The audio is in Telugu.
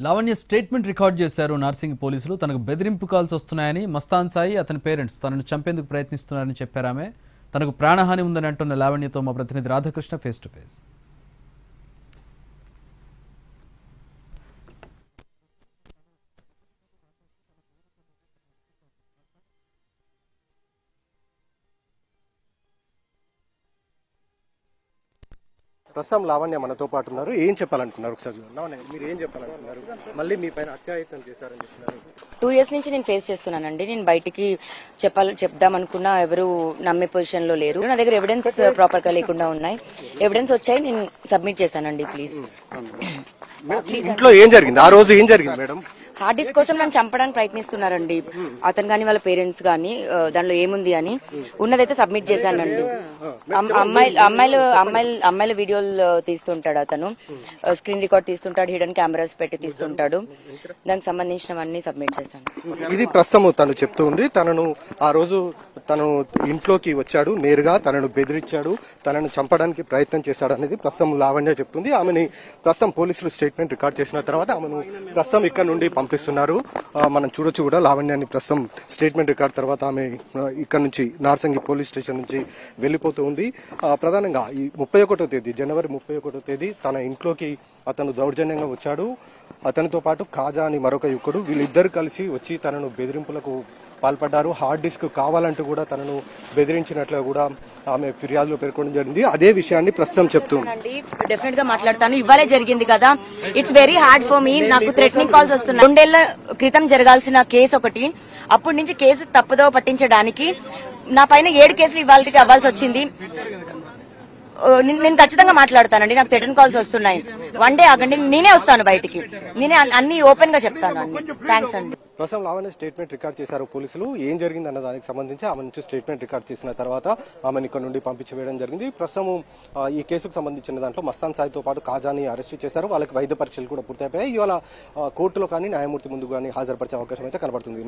లావణ్య స్టేట్మెంట్ రికార్డ్ చేశారు నార్సింగ్ పోలీసులు. తనకు బెదిరింపు కాల్స్ వస్తున్నాయని, మస్తాన్ సాయి అతని పేరెంట్స్ తనను చంపేందుకు ప్రయత్నిస్తున్నారని చెప్పారామె. తనకు ప్రాణహాని ఉందని అంటున్న లావణ్యతో మా ప్రతినిధి రాధాకృష్ణ ఫేస్ టు ఫేస్. ప్రస్తుతం లావణ్య మనతో పాటు ఉన్నారు. ఏం చెప్పాలనుకున్నారు ఒకసారి? లావణ్య, మీరు ఏం చెప్పాలనుకున్నారు? మళ్ళీ మీ పైన అత్యాయత్నం చేశారని చెప్తున్నారు. 2 years నుంచి నేను ఫేస్ చేస్తున్నానండి. నేను బయటికి చెప్దామనుకున్నా ఎవరు నమ్మే పొజిషన్ లో లేరు. నా దగ్గర ఎవిడెన్స్ ప్రాపర్ గా లేకుండా ఉన్నాయి. ఎవిడెన్స్ వచ్చాయి, నేను సబ్మిట్ చేశానండి. ప్లీజ్. ఇంట్లో ఏం జరిగింది ఆ రోజు? ఏం జరిగింది మేడం? హార్డ్ డిస్క్ కోసం నన్ను చంపడానికి ప్రయత్నిస్తున్నారండి అతను గాని వాళ్ళ పేరెంట్స్ గాని. దానిలో ఏముంది అని ఉన్నదైతే సబ్మిట్ చేశానండి. అమ్మాయిల వీడియోలు తీస్తుంటాడు అతను, స్క్రీన్ రికార్డ్ తీస్తుంటాడు, హిడెన్ కెమెరాస్ పెట్టి తీస్తుంటాడు. దానికి సంబంధించినవన్నీ సబ్మిట్ చేశాను. ఇది ప్రస్తుతం తను చెప్తూ ఉంది. తనను ఆ రోజు తను ఇంట్లోకి వచ్చాడు, నేరుగా తనను బెదిరించాడు, తనను చంపడానికి ప్రయత్నం చేశాడు అనేది ప్రస్తుతం లావణ్య చెప్తుంది. ఆమెని ప్రస్తుతం పోలీసులు స్టేట్మెంట్ రికార్డ్ చేసిన తర్వాత ఆమెను ప్రస్తుతం ఇక్కడ నుండి పంపిస్తున్నారు. మనం చూడొచ్చు కూడా లావణ్యాన్ని ప్రస్తుతం స్టేట్మెంట్ రికార్డ్ తర్వాత ఆమె ఇక్కడ నుంచి నార్సింగి పోలీస్ స్టేషన్ నుంచి వెళ్లిపోతూ ఉంది. ప్రధానంగా ఈ 31వ తేదీ జనవరి 31వ తేదీ తన ఇంట్లోకి అతను దౌర్జన్యంగా వచ్చాడు. అతనితో పాటు కాజా అని మరొక యువకుడు, వీళ్ళిద్దరు కలిసి వచ్చి తనను బెదిరింపులకు పాల్పడ్డారు. హార్డ్ డిస్క్ కావాలంటూ కూడా తనను బెదిరించినట్లు కూడా ఆమె ఫిర్యాదులో పేర్కొనడం జరిగింది. అదే విషయాన్ని ప్రస్తుతం చెప్తుంది. డెఫినెట్ గా మాట్లాడతాను. ఇవ్వాలే జరిగింది కదా. It's very hard for me. నాకు థ్రెటనింగ్ కాల్స్ వస్తున్నాయి. 2 ఏళ్ల క్రితం జరగాల్సిన కేసు ఒకటి, అప్పటి నుంచి కేసు తప్పుదో పట్టించడానికి నా పైన 7 కేసులు ఇవాళకి అవ్వాల్సి వచ్చింది. నేను ఖచ్చితంగా మాట్లాడతానండి. నాకు థ్రెటన్ కాల్స్ వస్తున్నాయి. 1 డే ఆగండి, నేనే వస్తాను బయటికి. నేనే అన్ని ఓపెన్ గా చెప్తాను. అన్ని థ్యాంక్స్ అండి. ప్రస్తుతం లావణ్య స్టేట్మెంట్ రికార్డ్ చేశారు పోలీసులు. ఏం జరిగింది అన్న దానికి సంబంధించి ఆమె నుంచి స్టేట్మెంట్ రికార్డ్ చేసిన తర్వాత ఆమెను ఇక్కడ నుండి పంపించవేయడం జరిగింది. ప్రస్తుతం ఈ కేసుకు సంబంధించిన దాంట్లో మస్తాన్ సాయితో పాటు కాజాని అరెస్ట్ చేశారు. వాళ్ళకి వైద్య పరీక్షలు కూడా పూర్తయిపోయాయి. ఇవాళ కోర్టులో కానీ న్యాయమూర్తి ముందు కానీ హాజరుపరిచే అవకాశం అయితే కనబడుతుంది.